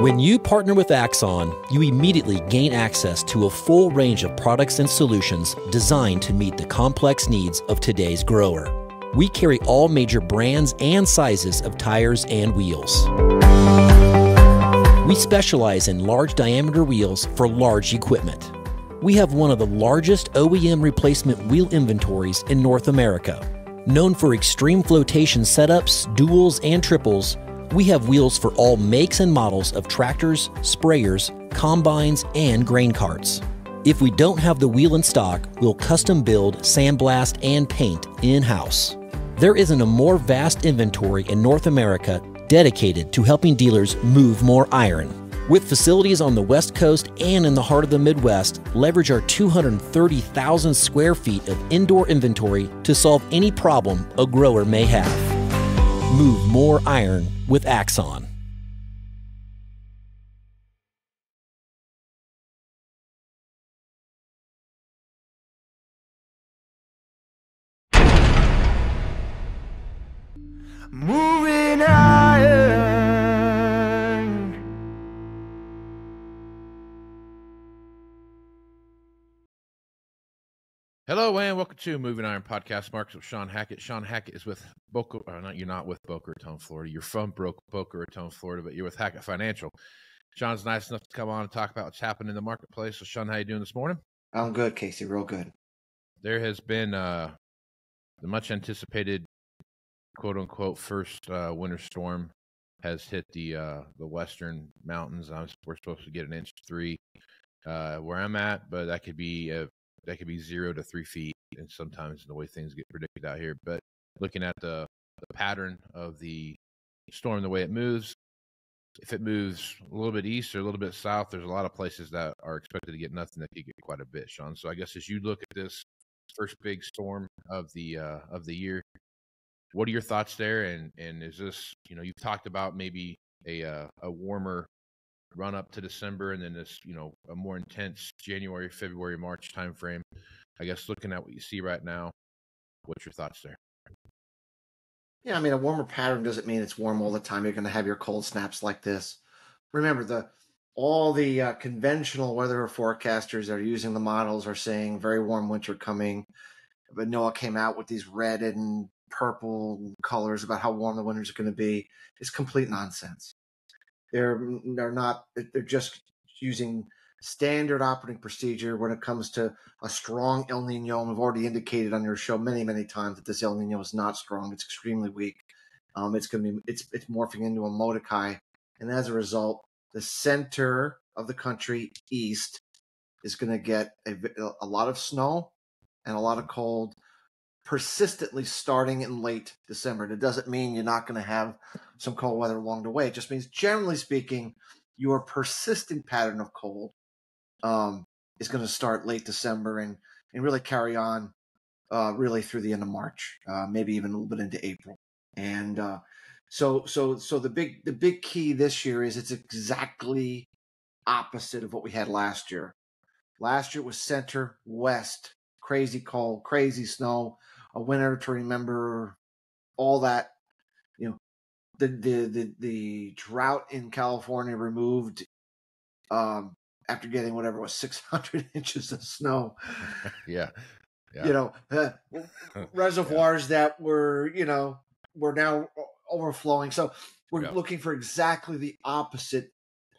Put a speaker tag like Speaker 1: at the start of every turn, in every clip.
Speaker 1: When you partner with Axon, you immediately gain access to a full range of products and solutions designed to meet the complex needs of today's grower. We carry all major brands and sizes of tires and wheels. We specialize in large diameter wheels for large equipment. We have one of the largest OEM replacement wheel inventories in North America. Known for extreme flotation setups, duals, and triples, we have wheels for all makes and models of tractors, sprayers, combines, and grain carts. If we don't have the wheel in stock, we'll custom build, sandblast, and paint in-house. There isn't a more vast inventory in North America dedicated to helping dealers move more iron. With facilities on the West Coast and in the heart of the Midwest, leverage our 230,000 square feet of indoor inventory to solve any problem a grower may have. Move more iron with Axon.
Speaker 2: Moving iron.
Speaker 3: Hello and welcome to Moving Iron Podcast. Marks with Shawn Hackett. Shawn Hackett is with Boca. You're not with Boca Raton, Florida. You're from Boca Raton, Florida, but you're with Hackett Financial. Shawn's nice enough to come on and talk about what's happening in the marketplace. So, Shawn, how you doing this morning?
Speaker 4: I'm good, Casey. Real good.
Speaker 3: There has been the much anticipated, quote unquote, first winter storm has hit the western mountains. We're supposed to get an inch 3 where I'm at, but that could be 0 to 3 feet, and sometimes the way things get predicted out here. But looking at the pattern of the storm, the way it moves, if it moves a little bit east or a little bit south, there's a lot of places that are expected to get nothing that could get quite a bit, Shawn. So I guess as you look at this first big storm of the year, what are your thoughts there? And is this, you've talked about maybe a warmer run up to December and then this, a more intense January, February, March timeframe. I guess looking at what you see right now, what's your thoughts there?
Speaker 4: Yeah, I mean, a warmer pattern doesn't mean it's warm all the time. You're going to have your cold snaps like this. Remember, all the conventional weather forecasters that are using the models are saying very warm winter coming. But NOAA came out with these red and purple colors about how warm the winters are going to be. It's complete nonsense. They're just using standard operating procedure when it comes to a strong El Nino. And we've already indicated on your show many, many times that this El Nino is not strong. It's extremely weak. It's morphing into a Mordecai. And as a result, the center of the country east is going to get a lot of snow and a lot of cold persistently starting in late December. And it doesn't mean you're not going to have some cold weather along the way. It just means, generally speaking, your persistent pattern of cold is going to start late December and really carry on really through the end of March, maybe even a little bit into April. And so the big key this year is it's exactly opposite of what we had last year. Last year was center west, crazy cold, crazy snow, a winter to remember, all that. The drought in California removed after getting whatever it was 600 inches of snow.
Speaker 3: Yeah.
Speaker 4: Reservoirs that were now overflowing. So we're looking for exactly the opposite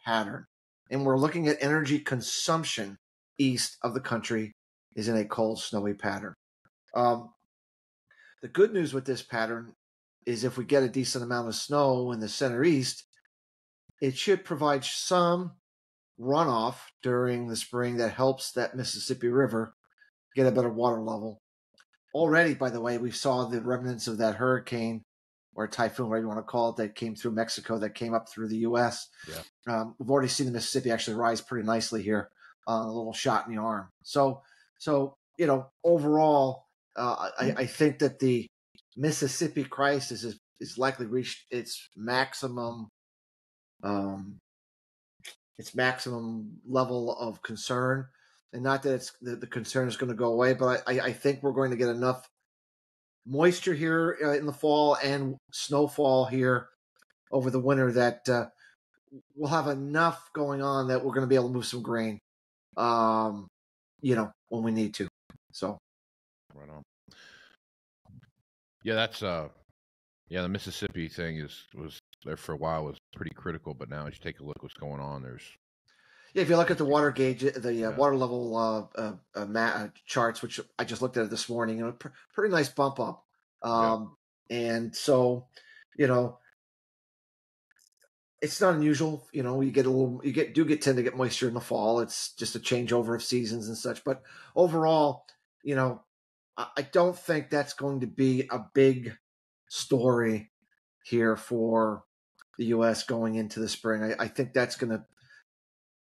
Speaker 4: pattern, and we're looking at energy consumption east of the country is in a cold, snowy pattern. The good news with this pattern is if we get a decent amount of snow in the center east, it should provide some runoff during the spring that helps that Mississippi River get a better water level. Already, by the way, we saw the remnants of that hurricane or typhoon, whatever you want to call it, that came through Mexico, that came up through the U.S. Yeah. We've already seen the Mississippi actually rise pretty nicely here, a little shot in the arm. So overall, I think that the Mississippi crisis is likely reached its maximum level of concern, and not that the concern is going to go away, but I think we're going to get enough moisture here in the fall and snowfall here over the winter that we'll have enough going on that we're going to be able to move some grain, when we need to. So,
Speaker 3: right on. Yeah, that's the Mississippi thing was there for a while, was pretty critical, but now as you take a look what's going on,
Speaker 4: if you look at the water gauge, the
Speaker 3: Yeah.
Speaker 4: water level charts, which I just looked at it this morning, pretty nice bump up. And so, it's not unusual. You tend to get moisture in the fall. It's just a changeover of seasons and such. But overall, I don't think that's going to be a big story here for the U.S. going into the spring. I think that's going to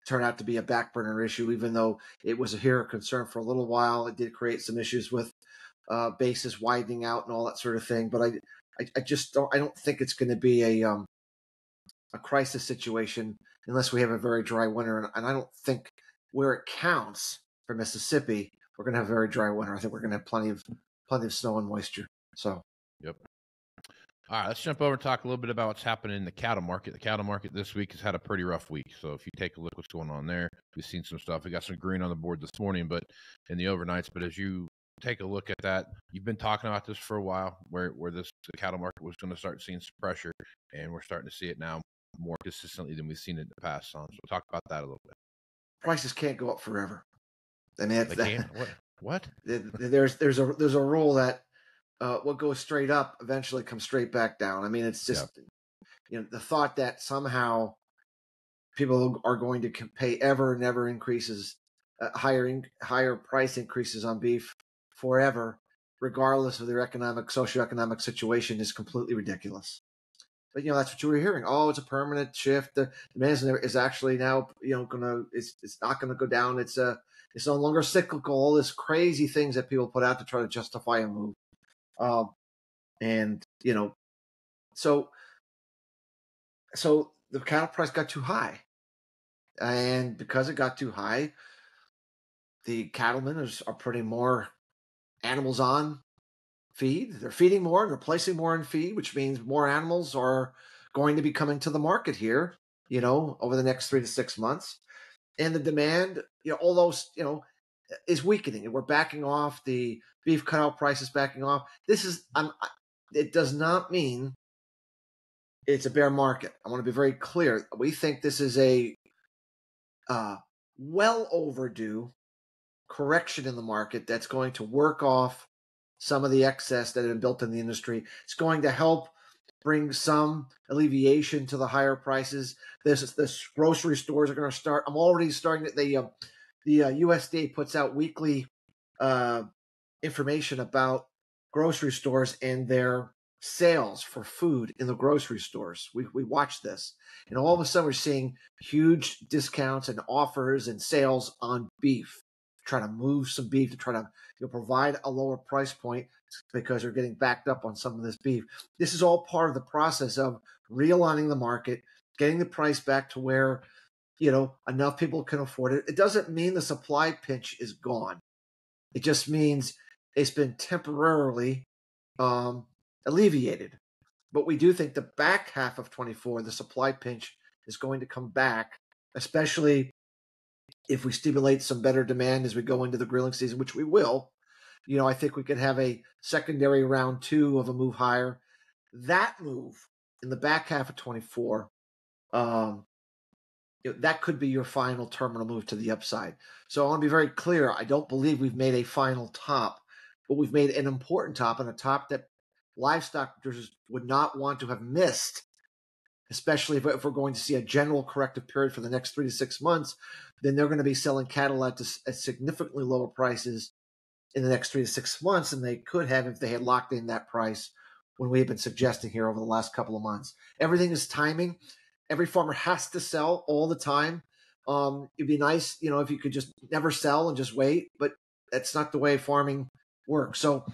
Speaker 4: turn out to be a back burner issue, even though it was a concern for a little while. It did create some issues with bases widening out and all that sort of thing. But I just don't think it's going to be a crisis situation unless we have a very dry winter. And I don't think where it counts for Mississippi, we're going to have a very dry winter. I think we're going to have plenty of snow and moisture. So,
Speaker 3: yep. All right, let's jump over and talk a little bit about what's happening in the cattle market. The cattle market this week has had a pretty rough week. So if you take a look what's going on there, we've seen some stuff. We got some green on the board this morning, but in the overnights. But as you take a look at that, you've been talking about this for a while, where the cattle market was going to start seeing some pressure, and we're starting to see it now more consistently than we've seen it in the past. So talk about that a little bit.
Speaker 4: Prices can't go up forever. I mean,
Speaker 3: they can't. What?
Speaker 4: There's a rule that what goes straight up eventually comes straight back down. I mean, it's just the thought that somehow people are going to pay ever and ever increases, higher price increases on beef forever, regardless of their socioeconomic situation, is completely ridiculous. But that's what you were hearing. Oh, it's a permanent shift. The demand is actually now it's not gonna go down. It's no longer cyclical. All this crazy things that people put out to try to justify a move. So the cattle price got too high, and because it got too high, the cattlemen are putting more animals on feed. They're feeding more and they're placing more in feed, which means more animals are going to be coming to the market here, over the next 3 to 6 months. And the demand, although, is weakening, and we're backing off. The beef cutout price is backing off. It does not mean it's a bear market. I want to be very clear. We think this is a well overdue correction in the market that's going to work off some of the excess that had been built in the industry. It's going to help bring some alleviation to the higher prices. This grocery stores are going to start. I'm already starting. The USDA puts out weekly information about grocery stores and their sales for food in the grocery stores. We watch this, and all of a sudden we're seeing huge discounts and offers and sales on beef. Try to move some beef to try to provide a lower price point because they're getting backed up on some of this beef. This is all part of the process of realigning the market, getting the price back to where enough people can afford it. It doesn't mean the supply pinch is gone. It just means it's been temporarily alleviated. But we do think the back half of 24, the supply pinch is going to come back, especially if we stimulate some better demand as we go into the grilling season, which we will. I think we could have a secondary round 2 of a move higher. That move in the back half of 24, that could be your final terminal move to the upside. So I want to be very clear. I don't believe we've made a final top, but we've made an important top, and a top that livestock producers would not want to have missed, especially if we're going to see a general corrective period for the next 3 to 6 months. Then they're going to be selling cattle at significantly lower prices in the next 3 to 6 months than they could have if they had locked in that price when we've been suggesting here over the last couple of months. Everything is timing. Every farmer has to sell all the time. It'd be nice, if you could just never sell and just wait, but that's not the way farming works. So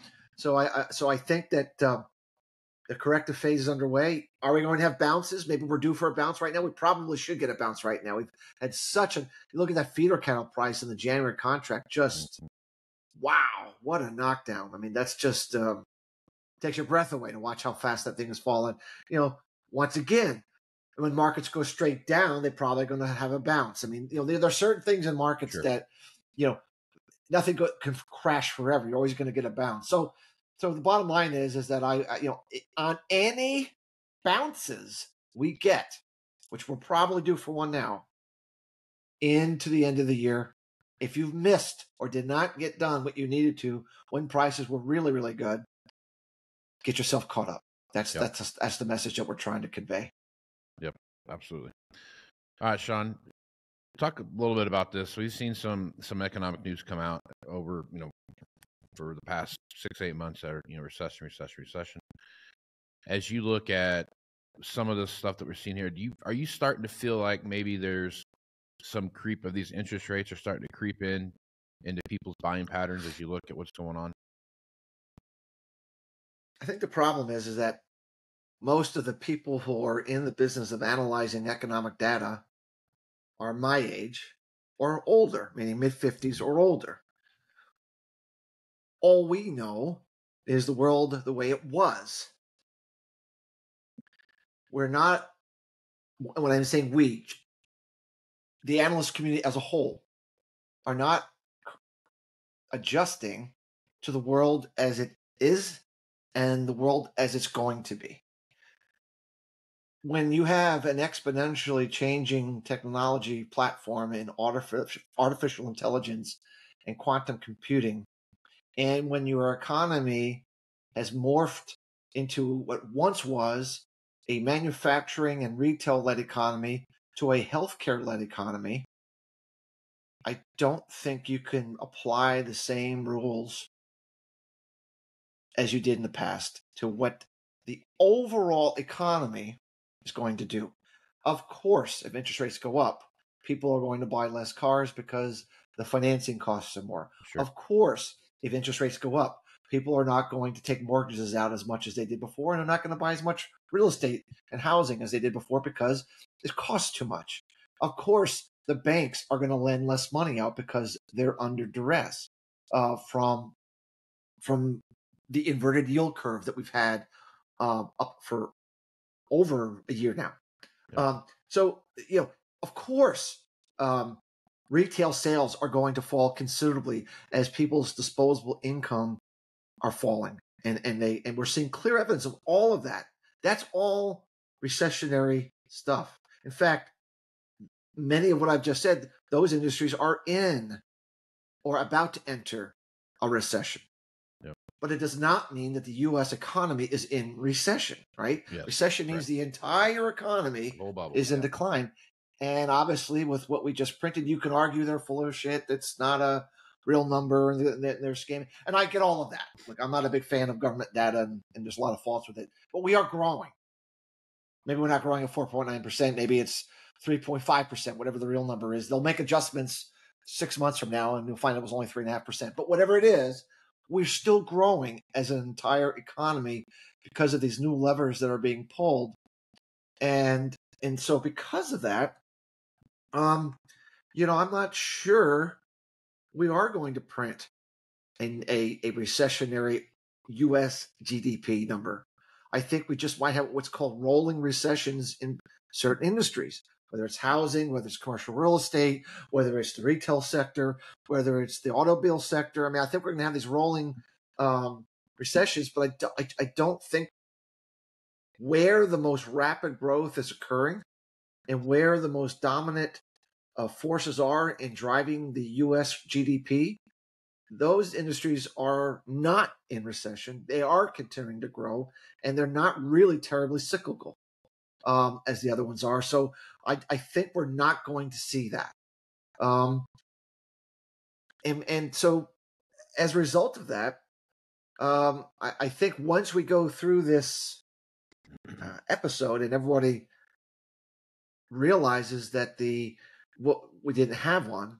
Speaker 4: I think that the corrective phase is underway. Are we going to have bounces? Maybe we're due for a bounce right now. We probably should get a bounce right now. We've had look at that feeder cattle price in the January contract. Just, wow, what a knockdown. I mean, that's just takes your breath away to watch how fast that thing has fallen. Once again, And when markets go straight down, they're probably going to have a bounce. I mean, there are certain things in markets
Speaker 3: Sure.
Speaker 4: that, nothing can crash forever. You're always going to get a bounce. So the bottom line is that on any bounces we get, which we'll probably do for one now, into the end of the year, if you've missed or did not get done what you needed to when prices were really, really good, get yourself caught up. That's the message that we're trying to convey.
Speaker 3: Yep, absolutely. All right, Shawn, talk a little bit about this. We've seen some economic news come out over, for the past 6-8 months that are, recession. As you look at some of the stuff that we're seeing here, are you starting to feel like maybe there's some creep of these interest rates are starting to creep into people's buying patterns as you look at what's going on?
Speaker 4: I think the problem is that most of the people who are in the business of analyzing economic data are my age or older, meaning mid-50s or older. All we know is the world the way it was. We're not, when I'm saying we, the analyst community as a whole, are not adjusting to the world as it is and the world as it's going to be. When you have an exponentially changing technology platform in artificial intelligence and quantum computing, and when your economy has morphed into what once was a manufacturing and retail-led economy to a healthcare-led economy, I don't think you can apply the same rules as you did in the past to what the overall economy is going to do. Of course, if interest rates go up, people are going to buy less cars because the financing costs are more.
Speaker 3: Sure.
Speaker 4: Of course, if interest rates go up, people are not going to take mortgages out as much as they did before, and are not going to buy as much real estate and housing as they did before because it costs too much. Of course, the banks are going to lend less money out because they're under duress from the inverted yield curve that we've had up for over a year now.
Speaker 3: Yeah.
Speaker 4: So, of course, retail sales are going to fall considerably as people's disposable income are falling, and we're seeing clear evidence of all of that. That's all recessionary stuff. In fact, many of what I've just said, those industries are in or about to enter a recession.
Speaker 3: Yep.
Speaker 4: But it does not mean that the U.S. economy is in recession, right?
Speaker 3: Yes,
Speaker 4: Recession means the entire economy
Speaker 3: whole bubble,
Speaker 4: is in decline. And obviously, with what we just printed, you can argue they're full of shit. That's not a real number, and they're scamming. And I get all of that. Look, I'm not a big fan of government data, and there's a lot of faults with it. But we are growing. Maybe we're not growing at 4.9%. Maybe it's 3.5%, whatever the real number is. They'll make adjustments 6 months from now, and you'll find it was only 3.5%. But whatever it is, we're still growing as an entire economy because of these new levers that are being pulled. And so because of that, I'm not sure we are going to print a recessionary U.S. GDP number. I think we just might have what's called rolling recessions in certain industries, whether it's housing, whether it's commercial real estate, whether it's the retail sector, whether it's the automobile sector. I mean, I think we're going to have these rolling recessions, but I don't think where the most rapid growth is occurring and where the most dominant forces are in driving the U.S. GDP, those industries are not in recession. They are continuing to grow, and they're not really terribly cyclical as the other ones are. So I think we're not going to see that. And so as a result of that, I think once we go through this episode and everybody realizes that what we didn't have one,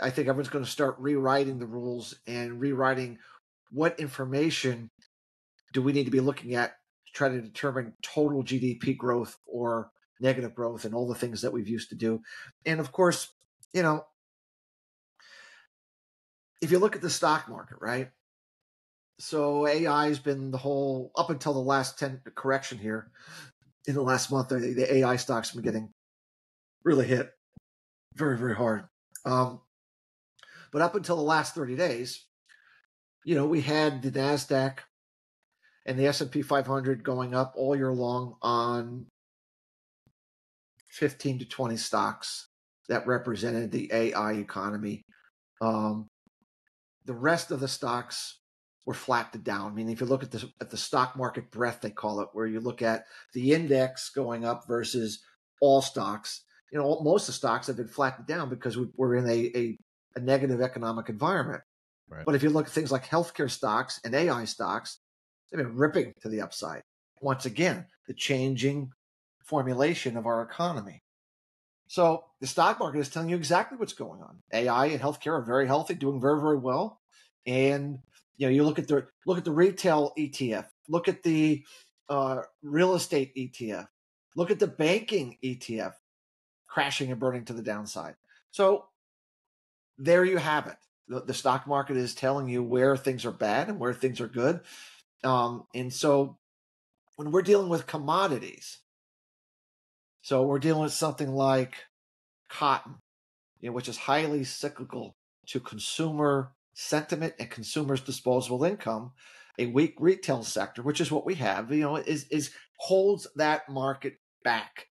Speaker 4: I think everyone's going to start rewriting the rules and rewriting what information do we need to be looking at to try to determine total GDP growth or negative growth and all the things that we've used to do. And of course, if you look at the stock market, right? So AI has been the whole, up until the last 10 correction here, in the last month, the AI stocks have been getting really hit very, very hard. But up until the last 30 days, we had the NASDAQ and the S&P 500 going up all year long on 15 to 20 stocks that represented the AI economy. The rest of the stocks were flat to down. I mean, if you look at the stock market breadth, they call it, where you look at the index going up versus all stocks, most of the stocks have been flattened down because we're in a negative economic environment.
Speaker 3: Right.
Speaker 4: But if you look at things like healthcare stocks and AI stocks, they've been ripping to the upside. Once again, the changing formulation of our economy. So the stock market is telling you exactly what's going on. AI and healthcare are very healthy, doing very, very well. And you look at the retail ETF, look at the real estate ETF, look at the banking ETF, crashing and burning to the downside. So there you have it. The stock market is telling you where things are bad and where things are good. And so when we're dealing with commodities, so we're dealing with something like cotton, which is highly cyclical to consumer sentiment and consumers' disposable income. A weak retail sector, which is what we have, is holds that market back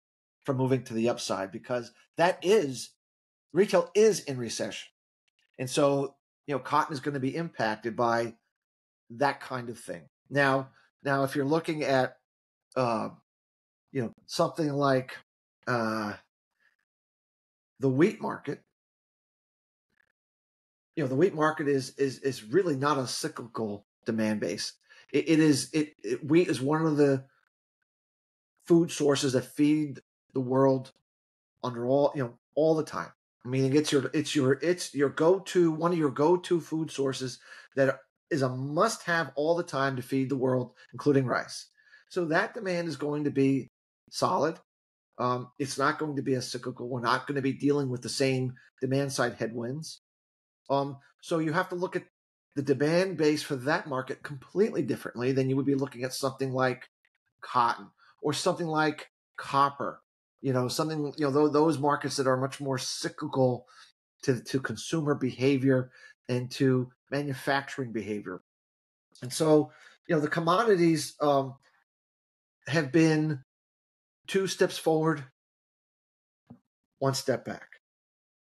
Speaker 4: from moving to the upside, because retail is in recession. And so, cotton is going to be impacted by that kind of thing. Now, if you're looking at, something like the wheat market, the wheat market is really not a cyclical demand base. Wheat is one of the food sources that feed the world under all the time. I mean, it's your go-to, one of your go-to food sources that is a must-have all the time to feed the world, including rice. So that demand is going to be solid. It's not going to be as cyclical. We're not going to be dealing with the same demand side headwinds. So you have to look at the demand base for that market completely differently than you would be looking at something like cotton or something like copper. Those markets that are much more cyclical to consumer behavior and to manufacturing behavior. And so, the commodities have been 2 steps forward, 1 step back.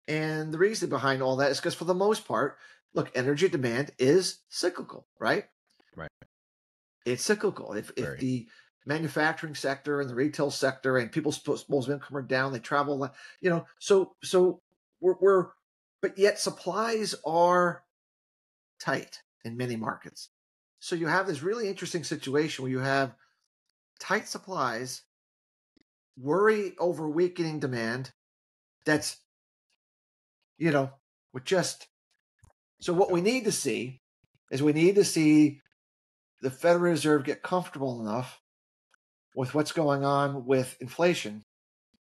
Speaker 4: And the reason behind all that is because, for the most part, look, energy demand is cyclical, right?
Speaker 3: Right.
Speaker 4: It's cyclical. If the manufacturing sector and the retail sector and people's disposable income are down, they travel, so but yet supplies are tight in many markets. So you have this really interesting situation where you have tight supplies, worry over weakening demand. That's, so what we need to see is the Federal Reserve get comfortable enough with what's going on with inflation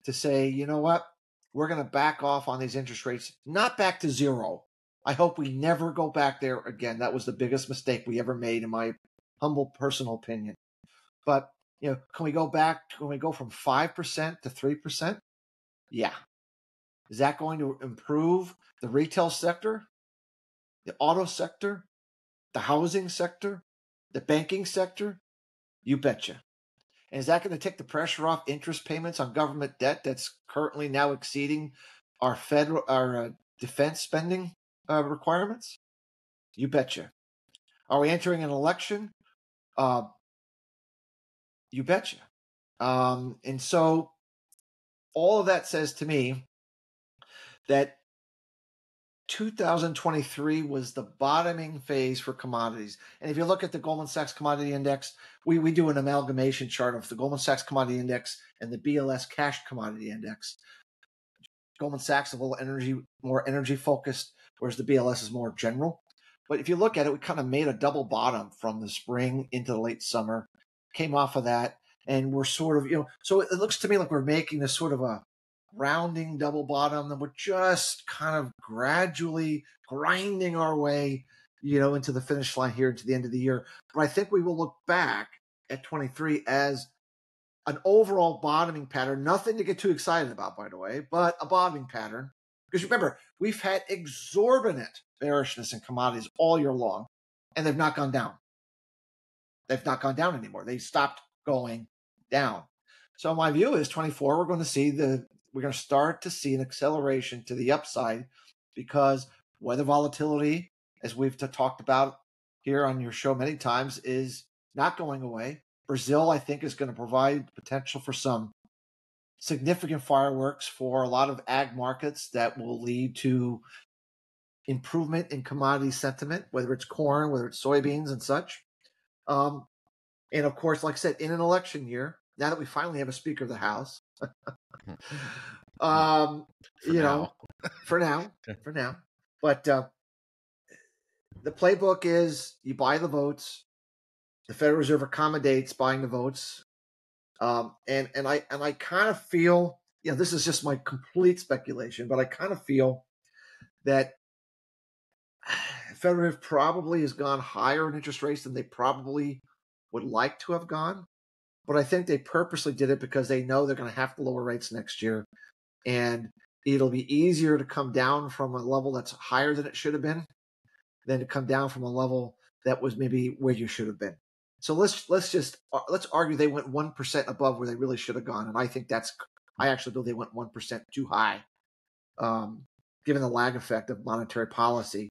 Speaker 4: to say, you know what, we're going to back off on these interest rates, not back to zero. I hope we never go back there again. That was the biggest mistake we ever made, in my humble personal opinion. But, can we go from 5% to 3%? Yeah. Is that going to improve the retail sector, the auto sector, the housing sector, the banking sector? You betcha. And is that going to take the pressure off interest payments on government debt that's currently now exceeding our defense spending requirements? You betcha. Are we entering an election? You betcha. And so all of that says to me that 2023 was the bottoming phase for commodities. And if you look at the Goldman Sachs Commodity Index, we do an amalgamation chart of the Goldman Sachs Commodity Index and the BLS Cash Commodity Index. Goldman Sachs is a little more energy focused, whereas the BLS is more general. But if you look at it, we kind of made a double bottom from the spring into the late summer, came off of that, and we're sort of, so it looks to me like we're making this sort of a rounding double bottom, and we're just kind of gradually grinding our way, into the finish line here, into the end of the year. But I think we will look back at 23 as an overall bottoming pattern. Nothing to get too excited about, by the way, but a bottoming pattern. Because remember, we've had exorbitant bearishness in commodities all year long, and they've not gone down. They've not gone down anymore. They stopped going down. So my view is 24, we're going to start to see an acceleration to the upside, because weather volatility, as we've talked about here on your show many times, is not going away. Brazil, I think, is going to provide potential for some significant fireworks for a lot of ag markets that will lead to improvement in commodity sentiment, whether it's corn, whether it's soybeans and such. And of course, like I said, in an election year, now that we finally have a Speaker of the House, for now, but the playbook is you buy the votes. The Federal Reserve accommodates buying the votes. And I kind of feel, this is just my complete speculation, but I kind of feel that Federal Reserve probably has gone higher in interest rates than they probably would like to have gone. But I think they purposely did it because they know they're going to have to lower rates next year. And it'll be easier to come down from a level that's higher than it should have been than to come down from a level that was maybe where you should have been. So let's argue they went 1% above where they really should have gone. And I think I actually believe they went 1% too high, given the lag effect of monetary policy.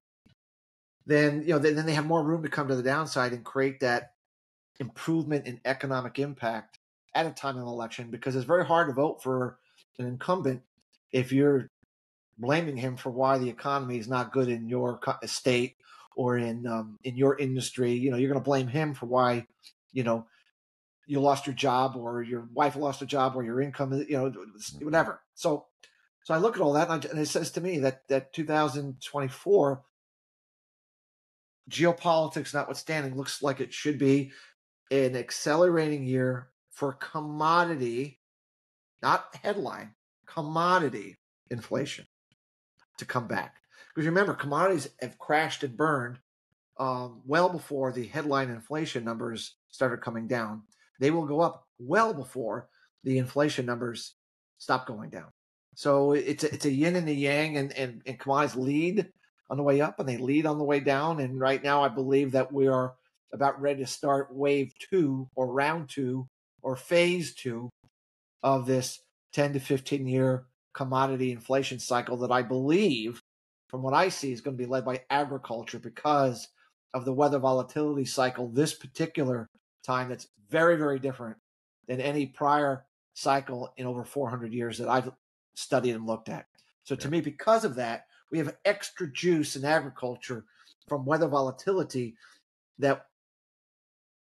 Speaker 4: Then, then they have more room to come to the downside and create that improvement in economic impact at a time of election, because it's very hard to vote for an incumbent if you're blaming him for why the economy is not good in your state or in your industry. You're going to blame him for why, you lost your job, or your wife lost a job, or your income, whatever. So I look at all that, and it says to me that 2024, geopolitics notwithstanding, looks like it should be an accelerating year for commodity, not headline, commodity inflation to come back. Because remember, commodities have crashed and burned well before the headline inflation numbers started coming down. They will go up well before the inflation numbers stop going down. So it's a yin and a yang, and commodities lead on the way up and they lead on the way down. And right now, I believe that we are about ready to start wave 2 or round 2 or phase 2 of this 10 to 15 year commodity inflation cycle that I believe, from what I see, is going to be led by agriculture because of the weather volatility cycle this particular time, that's very, very different than any prior cycle in over 400 years that I've studied and looked at. So to me, because of that, we have extra juice in agriculture from weather volatility that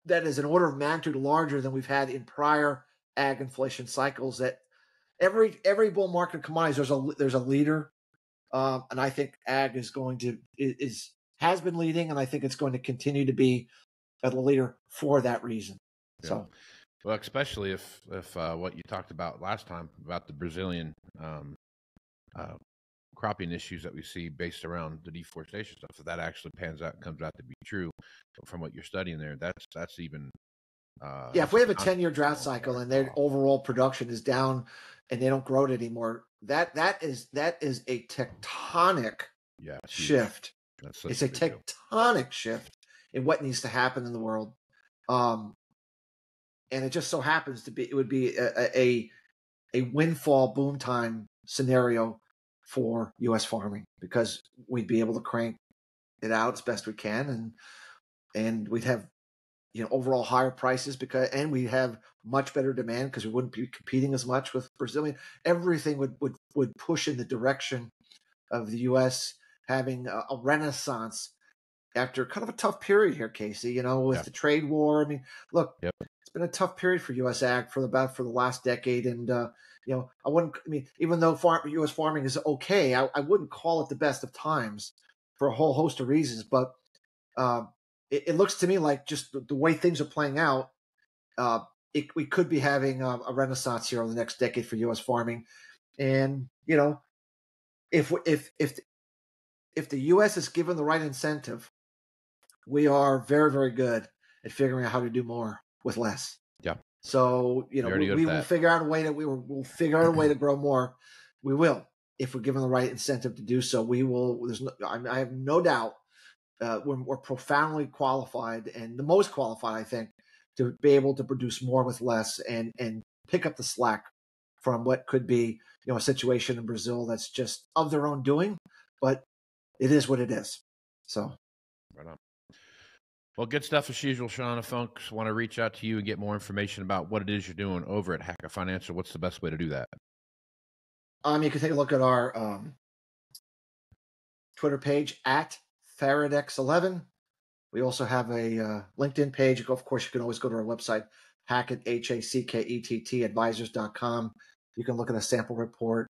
Speaker 4: is an order of magnitude larger than we've had in prior ag inflation cycles. That every bull market commodities, there's a leader, and I think ag has been leading, and I think it's going to continue to be a leader for that reason. Yeah. So,
Speaker 3: well, especially if what you talked about last time about the Brazilian cropping issues that we see based around the deforestation stuff, if that actually comes out to be true from what you're studying there, that's even
Speaker 4: if we have a 10-year drought cycle and their overall production is down and they don't grow it anymore, that is a tectonic shift. It's a tectonic shift in what needs to happen in the world, and it just so happens to be it would be a windfall boom time scenario for U.S. farming, because we'd be able to crank it out as best we can, and we'd have overall higher prices and we have much better demand because we wouldn't be competing as much with Brazilian. Everything would push in the direction of the U.S. having a renaissance after kind of a tough period here, Casey. With the trade war. I mean, look, it's been a tough period for U.S. ag for the last decade, and even though U.S. farming is okay, I wouldn't call it the best of times for a whole host of reasons. But it looks to me like just the way things are playing out, we could be having a renaissance here over the next decade for U.S. farming. And if the U.S. is given the right incentive, we are very, very good at figuring out how to do more with less.
Speaker 3: Yeah.
Speaker 4: So, you know, we will figure out a way that we'll figure out a way to grow more. We will, if we're given the right incentive to do so. We will. I have no doubt we're profoundly qualified, and the most qualified, I think, to be able to produce more with less and pick up the slack from what could be, you know, a situation in Brazil that's just of their own doing, but it is what it is. So,
Speaker 3: right on. Well, good stuff as usual, Shawn. If folks want to reach out to you and get more information about what it is you're doing over at Hackett Financial, what's the best way to do that?
Speaker 4: You can take a look at our Twitter page at Faradex11. We also have a LinkedIn page. Of course, you can always go to our website, Hackett, Hackett, advisors.com. You can look at a sample report.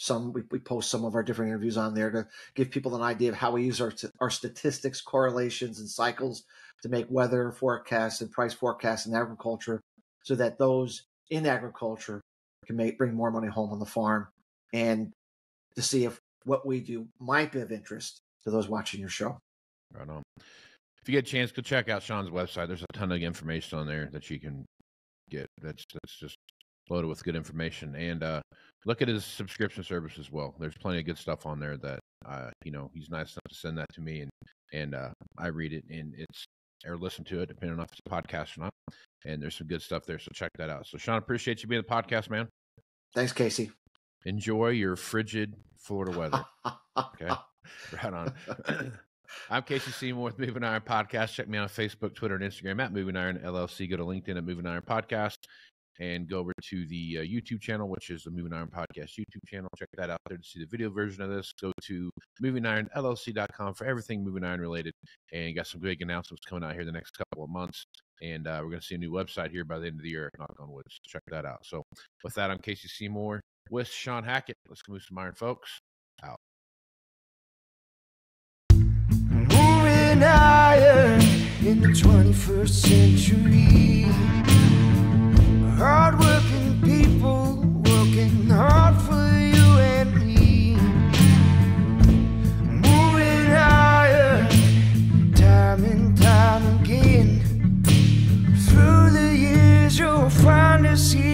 Speaker 4: We post some of our different interviews on there to give people an idea of how we use our statistics, correlations, and cycles to make weather forecasts and price forecasts in agriculture, so that those in agriculture can bring more money home on the farm, and to see if what we do might be of interest to those watching your show.
Speaker 3: Right on. If you get a chance, go check out Shawn's website. There's a ton of information on there that you can get. That's just loaded with good information. And look at his subscription service as well. There's plenty of good stuff on there that you know, he's nice enough to send that to me, and I read it and or listen to it, depending on if it's a podcast or not. And there's some good stuff there, so check that out. So, Shawn, appreciate you being the podcast, man.
Speaker 4: Thanks, Casey.
Speaker 3: Enjoy your frigid Florida weather. Okay, right on. I'm Casey Seymour with Moving Iron Podcast. Check me out on Facebook, Twitter, and Instagram at Moving Iron LLC. Go to LinkedIn at Moving Iron Podcast, and go over to the YouTube channel, which is the Moving Iron Podcast YouTube channel. Check that out there to see the video version of this. Go to movingironllc.com for everything Moving Iron related, and got some big announcements coming out here the next couple of months. And we're going to see a new website here by the end of the year, knock on wood. So check that out. So with that, I'm Casey Seymour with Shawn Hackett. Let's move some iron, folks. Out.
Speaker 2: Moving iron in the 21st century. Hard-working people working hard for you and me. Moving iron, time and time again. Through the years you'll find us here.